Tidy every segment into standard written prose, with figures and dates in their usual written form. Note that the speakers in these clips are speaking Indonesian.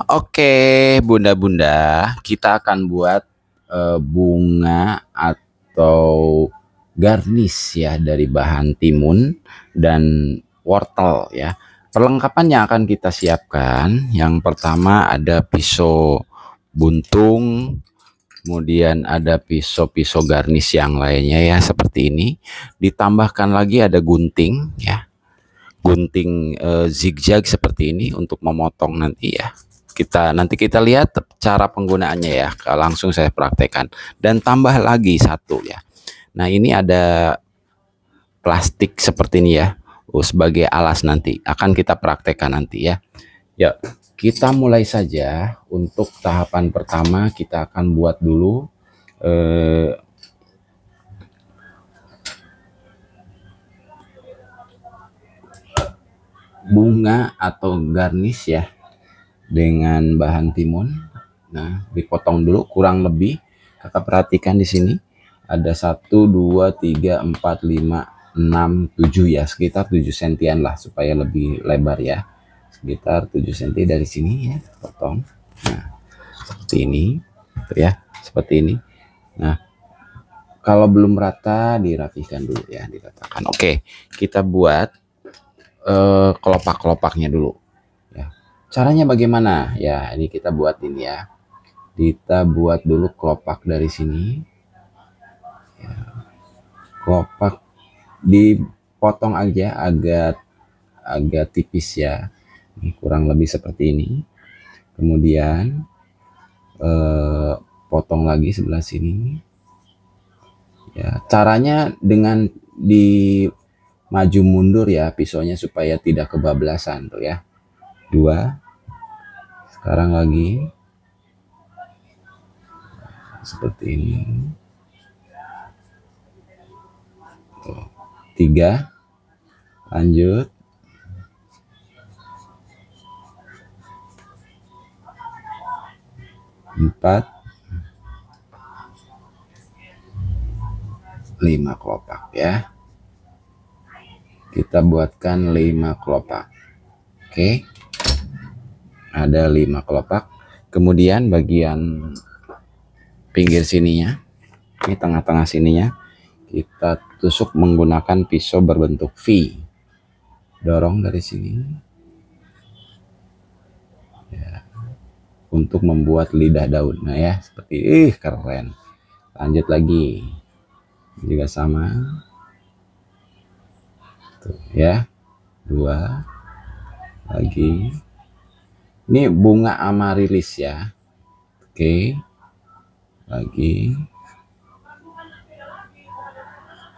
Oke, bunda-bunda, kita akan buat bunga atau garnish ya dari bahan timun dan wortel ya. Perlengkapan yang akan kita siapkan, yang pertama ada pisau buntung, kemudian ada pisau-pisau garnish yang lainnya ya seperti ini. Ditambahkan lagi ada gunting ya, gunting zigzag seperti ini untuk memotong nanti ya. Nanti kita lihat cara penggunaannya ya, langsung saya praktekkan. Dan tambah lagi satu ya. Nah, ini ada plastik seperti ini ya, sebagai alas, nanti akan kita praktekkan nanti ya. Ya, kita mulai saja. Untuk tahapan pertama kita akan buat dulu bunga atau garnish ya dengan bahan timun. Nah, dipotong dulu kurang lebih. Kakak perhatikan di sini ada 1, 2, 3, 4, 5, 6, 7 ya, sekitar 7 sentian lah supaya lebih lebar ya. Sekitar 7 senti dari sini ya, potong. Nah, seperti ini tuh ya, seperti ini. Nah, kalau belum rata dirapikan dulu ya, diratakan. Oke, kita buat kelopak-kelopaknya dulu. Ya. Caranya bagaimana? Ya, ini kita buat ini ya. Kita buat dulu kelopak dari sini. Ya. Kelopak dipotong aja agak agak tipis ya. Ini kurang lebih seperti ini. Kemudian potong lagi sebelah sini. Ya, caranya dengan di maju mundur ya pisaunya supaya tidak kebablasan tuh ya. 2. Sekarang lagi seperti ini. Tuh. 3. Lanjut. 4. 5 kelopak ya. Kita buatkan 5 kelopak. Oke. Ada 5 kelopak. Kemudian bagian pinggir sininya, ini tengah-tengah sininya, kita tusuk menggunakan pisau berbentuk V. Dorong dari sini ya, untuk membuat lidah daun. Nah ya, seperti keren. Lanjut lagi, juga sama tuh ya. 2 lagi. Ini bunga amarilis ya. Oke, lagi.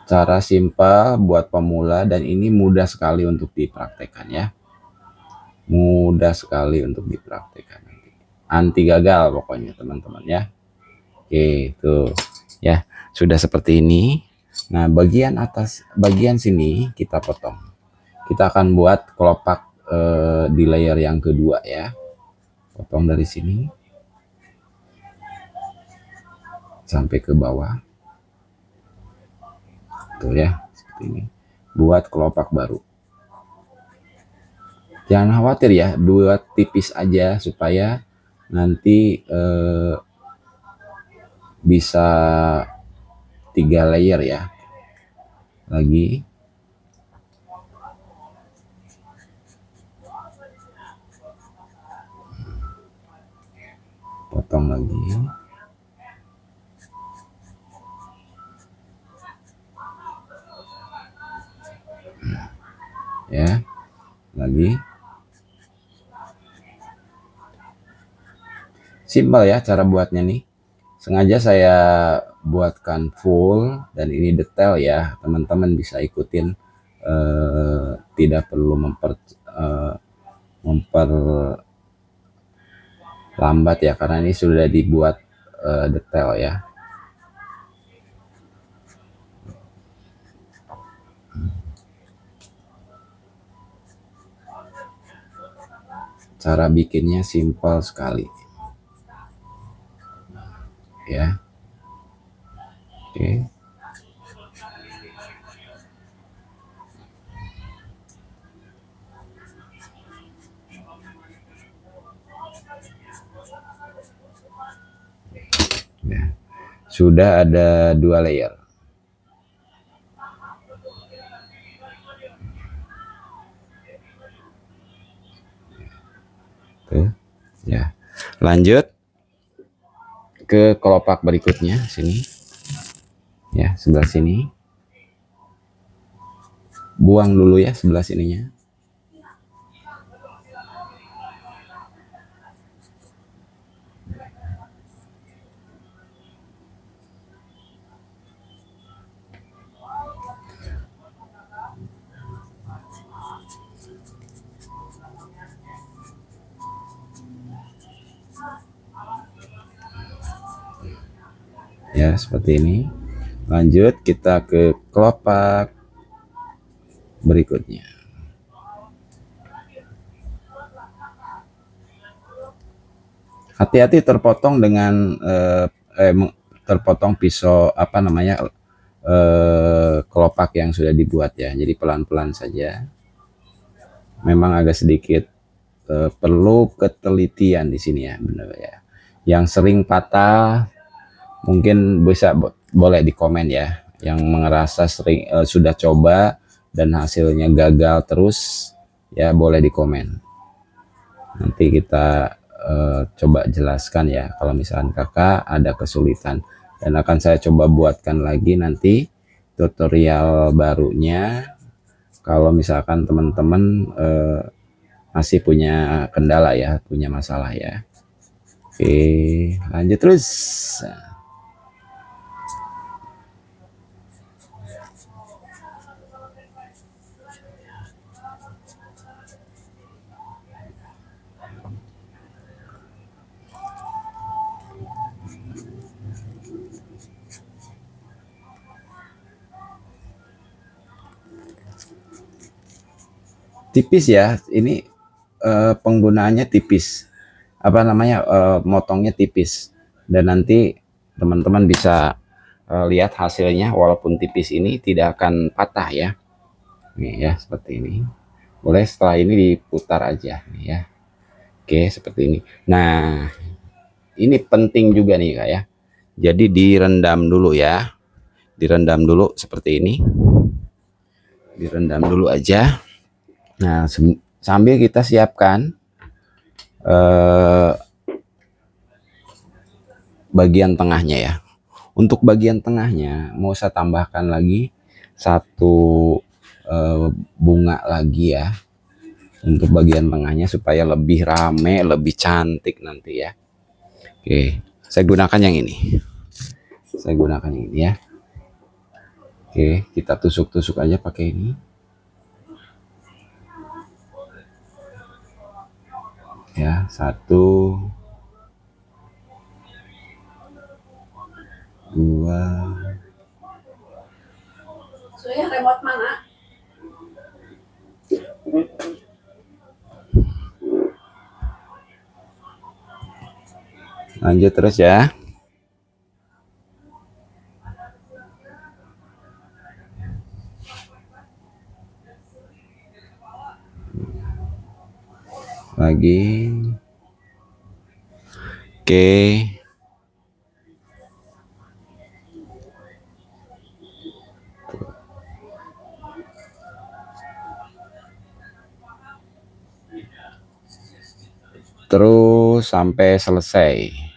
Cara simpel buat pemula dan ini mudah sekali untuk dipraktekkan ya. Mudah sekali untuk dipraktekkan. Anti gagal pokoknya teman-teman ya. Oke, tuh ya, sudah seperti ini. Nah, bagian atas, bagian sini kita potong. Kita akan buat kelopak di layer yang kedua ya. Potong dari sini sampai ke bawah. Tuh ya, seperti ini. Buat kelopak baru. Jangan khawatir ya, buat tipis aja supaya nanti bisa 3 layer ya. Lagi. Potong lagi. Ya, lagi. Simpel ya cara buatnya nih. Sengaja saya buatkan full dan ini detail ya, teman-teman bisa ikutin, tidak perlu memperlambat ya, karena ini sudah dibuat detail ya. Cara bikinnya simpel sekali ya. Oke. Ya. Sudah ada 2 layer. Tuh, ya. Lanjut ke kelopak berikutnya sini. Ya, sebelah sini. Buang dulu ya sebelah sininya. Ya, seperti ini. Lanjut kita ke kelopak berikutnya. Hati-hati terpotong dengan terpotong pisau apa namanya kelopak yang sudah dibuat ya. Jadi pelan-pelan saja. Memang agak sedikit perlu ketelitian di sini ya, benar ya. Yang sering patah mungkin bisa boleh di komen ya. Yang merasa sering sudah coba dan hasilnya gagal terus ya, boleh di komen. Nanti kita coba jelaskan ya kalau misalkan kakak ada kesulitan, dan akan saya coba buatkan lagi nanti tutorial barunya kalau misalkan teman-teman masih punya kendala ya, punya masalah ya. Oke, lanjut terus. Tipis ya, ini penggunaannya tipis, apa namanya motongnya tipis, dan nanti teman-teman bisa lihat hasilnya. Walaupun tipis ini tidak akan patah ya, nih ya seperti ini. Boleh setelah ini diputar aja nih ya. Oke, seperti ini. Nah, ini penting juga nih kak ya, jadi direndam dulu ya, direndam dulu seperti ini, direndam dulu aja. Nah, sambil kita siapkan bagian tengahnya ya. Untuk bagian tengahnya mau saya tambahkan lagi satu bunga lagi ya, untuk bagian tengahnya supaya lebih rame, lebih cantik nanti ya. Oke, saya gunakan yang ini. Saya gunakan yang ini ya. Oke, kita tusuk-tusuk aja pakai ini. Ya, 1, 2. Soalnya remote mana? Lanjut terus ya. Lagi. Oke. Terus sampai selesai.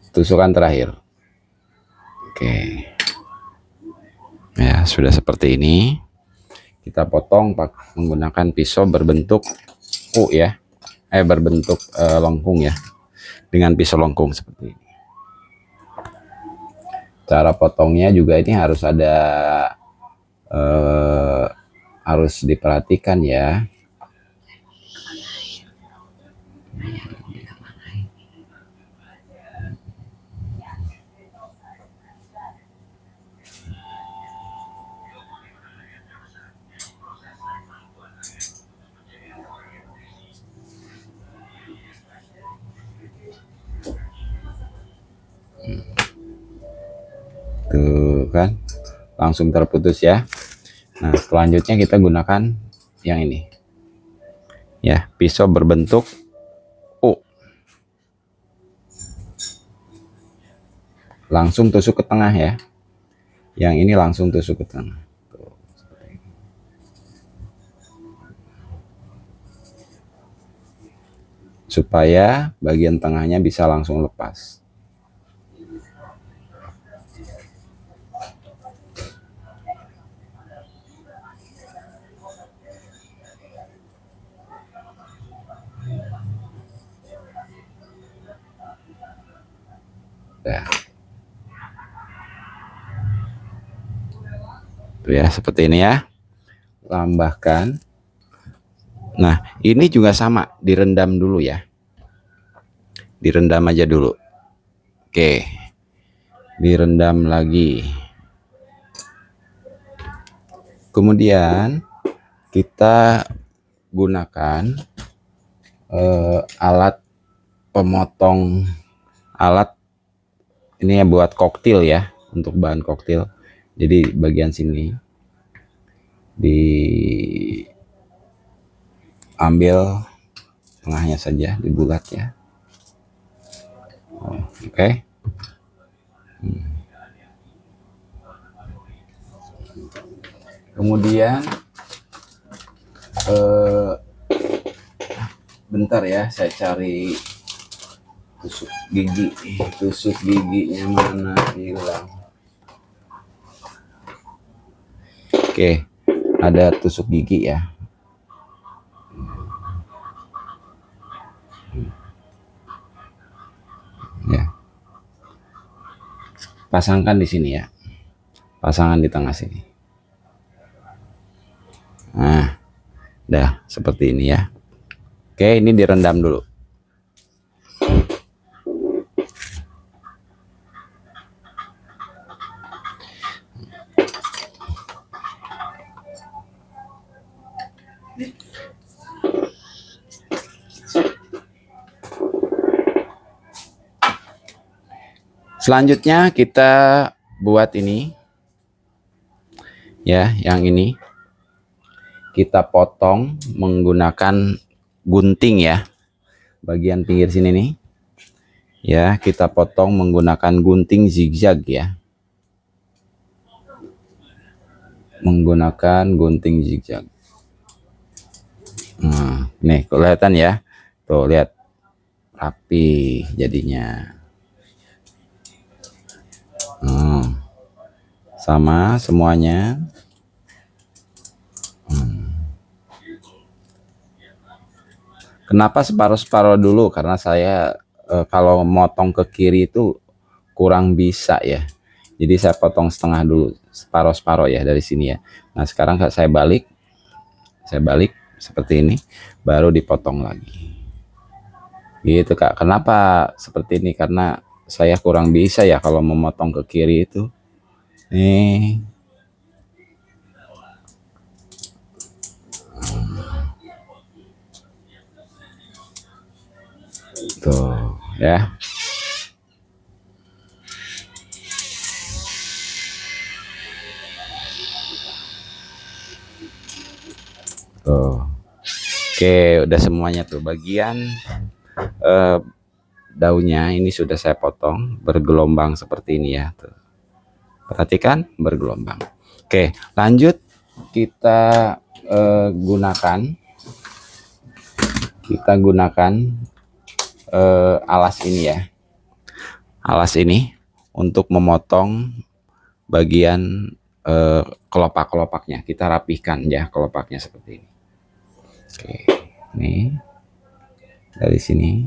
Tusukan terakhir. Oke. Ya, sudah seperti ini. Kita potong menggunakan pisau berbentuk U ya. Berbentuk lengkung ya. Dengan pisau lengkung seperti ini. Cara potongnya juga ini harus ada harus diperhatikan ya. Tuh kan, langsung terputus ya. Nah, selanjutnya kita gunakan yang ini. Ya, pisau berbentuk U. Langsung tusuk ke tengah ya. Yang ini langsung tusuk ke tengah. Tuh, supaya bagian tengahnya bisa langsung lepas. Ya. Tuh ya, seperti ini ya. Tambahkan. Nah, ini juga sama, direndam dulu ya. Direndam aja dulu. Oke. Direndam lagi. Kemudian kita gunakan alat pemotong, alat ini ya buat koktil ya, untuk bahan koktil. Jadi bagian sini diambil tengahnya saja, dibulat ya. Oke. Kemudian bentar ya, saya cari tusuk giginya mana hilang. Oke, ada tusuk gigi ya. Ya, pasangkan di sini ya, pasangan di tengah sini. Nah, dah seperti ini ya. Oke, ini direndam dulu. Selanjutnya kita buat ini ya, yang ini kita potong menggunakan gunting ya. Bagian pinggir sini nih ya, kita potong menggunakan gunting zigzag ya. Menggunakan gunting zigzag. Nah, nih kelihatan ya. Tuh, lihat. Rapi jadinya. Sama semuanya. Kenapa separuh-separuh dulu? Karena saya kalau motong ke kiri itu kurang bisa ya. Jadi saya potong setengah dulu, separuh-separuh ya dari sini ya. Nah, sekarang saya balik seperti ini, baru dipotong lagi. Gitu Kak. Kenapa seperti ini? Karena saya kurang bisa ya kalau memotong ke kiri itu. Nih. Tuh, ya. Tuh. Oke, udah semuanya tuh. Bagian daunnya ini sudah saya potong bergelombang seperti ini ya. Tuh. Perhatikan bergelombang. Oke, lanjut kita gunakan alas ini ya. Alas ini untuk memotong bagian kelopak-kelopaknya. Kita rapihkan ya kelopaknya seperti ini. Oke, ini dari sini.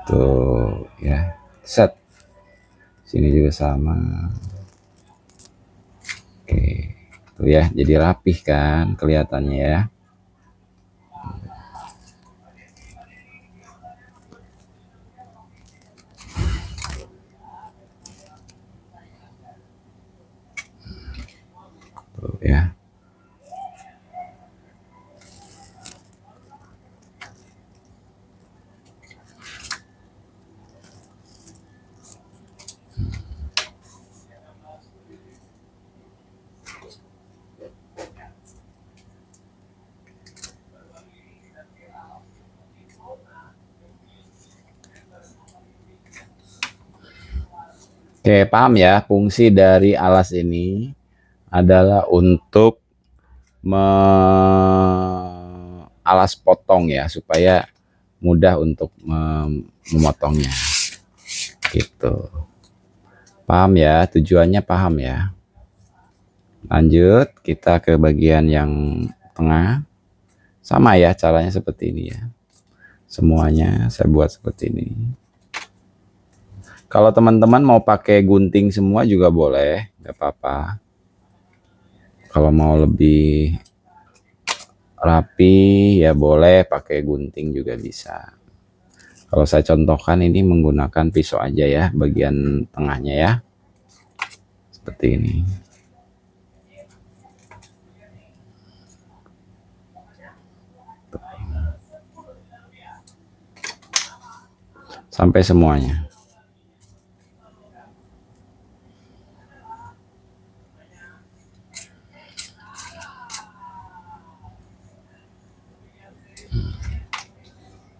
Tuh ya, set. Sini juga sama. Oke, tuh ya, jadi rapih kan kelihatannya ya. Tuh ya. Oke, paham ya, fungsi dari alas ini adalah untuk alas potong ya, supaya mudah untuk memotongnya gitu. Paham ya, tujuannya paham ya. Lanjut kita ke bagian yang tengah. Sama ya, caranya seperti ini ya. Semuanya saya buat seperti ini. Kalau teman-teman mau pakai gunting semua juga boleh, nggak apa-apa. Kalau mau lebih rapi ya boleh pakai gunting juga bisa. Kalau saya contohkan ini menggunakan pisau aja ya, bagian tengahnya ya. Seperti ini. Sampai semuanya.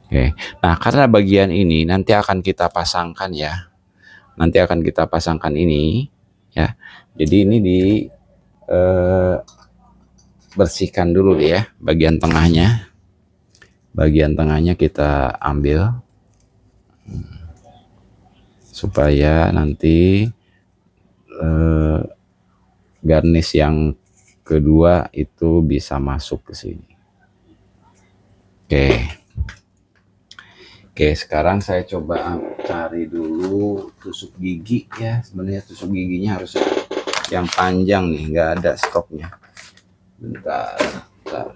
Oke. Nah, karena bagian ini nanti akan kita pasangkan ya. Nanti akan kita pasangkan ini ya. Jadi ini di bersihkan dulu ya bagian tengahnya. Bagian tengahnya kita ambil supaya nanti garnish yang kedua itu bisa masuk ke sini. Oke. Oke, sekarang saya coba cari dulu tusuk gigi ya. Sebenarnya tusuk giginya harus yang panjang nih, nggak ada stoknya. Bentar, bentar.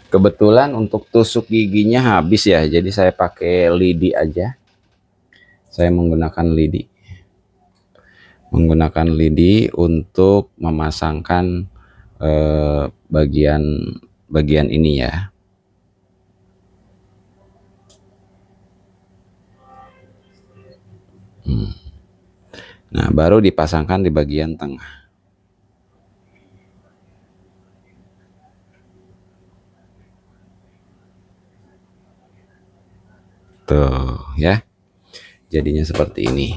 Kebetulan untuk tusuk giginya habis ya, jadi saya pakai lidi aja. Saya menggunakan lidi. Menggunakan lidi untuk memasangkan bagian bagian ini ya. Nah, baru dipasangkan di bagian tengah. Tuh ya. Jadinya seperti ini.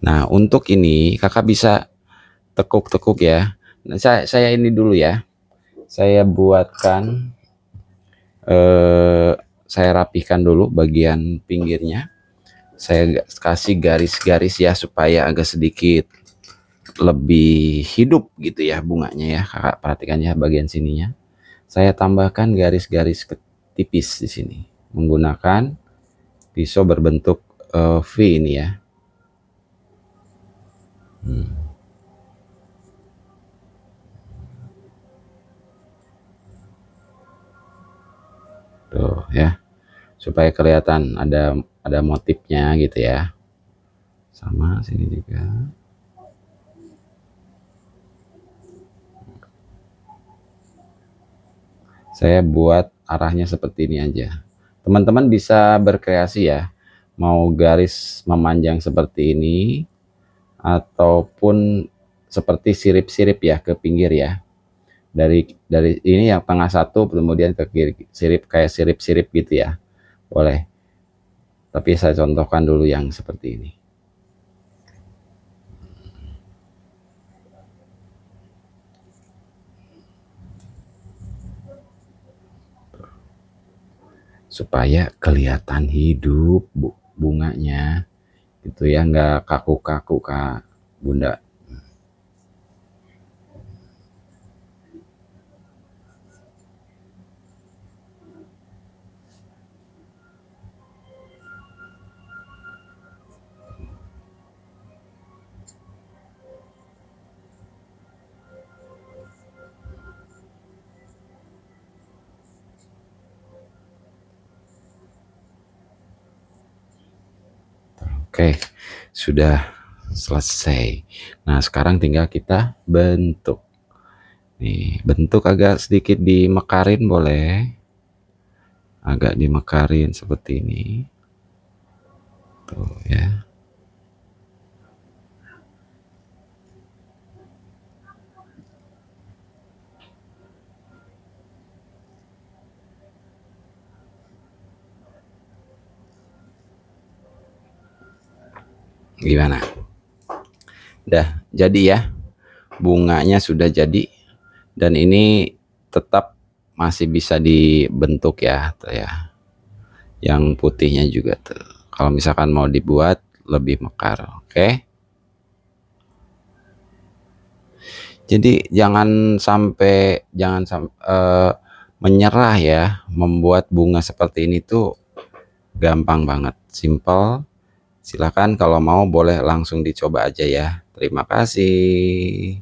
Nah, untuk ini kakak bisa tekuk-tekuk ya. Nah, saya ini dulu ya. Saya buatkan saya rapihkan dulu bagian pinggirnya. Saya kasih garis-garis ya supaya agak sedikit lebih hidup gitu ya bunganya ya. Kakak perhatikan ya bagian sininya. Saya tambahkan garis-garis tipis di sini menggunakan pisau berbentuk V ini ya. Tuh ya. Supaya kelihatan ada motifnya gitu ya. Sama sini juga. Saya buat arahnya seperti ini aja. Teman-teman bisa berkreasi ya. Mau garis memanjang seperti ini ataupun seperti sirip-sirip ya ke pinggir ya. Dari ini yang tengah satu kemudian ke kiri sirip kayak sirip-sirip gitu ya. Boleh. Tapi saya contohkan dulu yang seperti ini. Supaya kelihatan hidup bunganya gitu ya, nggak kaku-kaku Kak Bunda. Oke, sudah selesai. Nah, sekarang tinggal kita bentuk. Nih, bentuk agak sedikit dimekarin boleh. Agak dimekarin seperti ini. tuh ya. Gimana? Dah jadi ya, bunganya sudah jadi, dan ini tetap masih bisa dibentuk ya tuh ya. Yang putihnya juga tuh. Kalau misalkan mau dibuat lebih mekar, oke? Jadi jangan sampai menyerah ya. Membuat bunga seperti ini tuh gampang banget, simple. Silakan kalau mau boleh langsung dicoba aja ya. Terima kasih.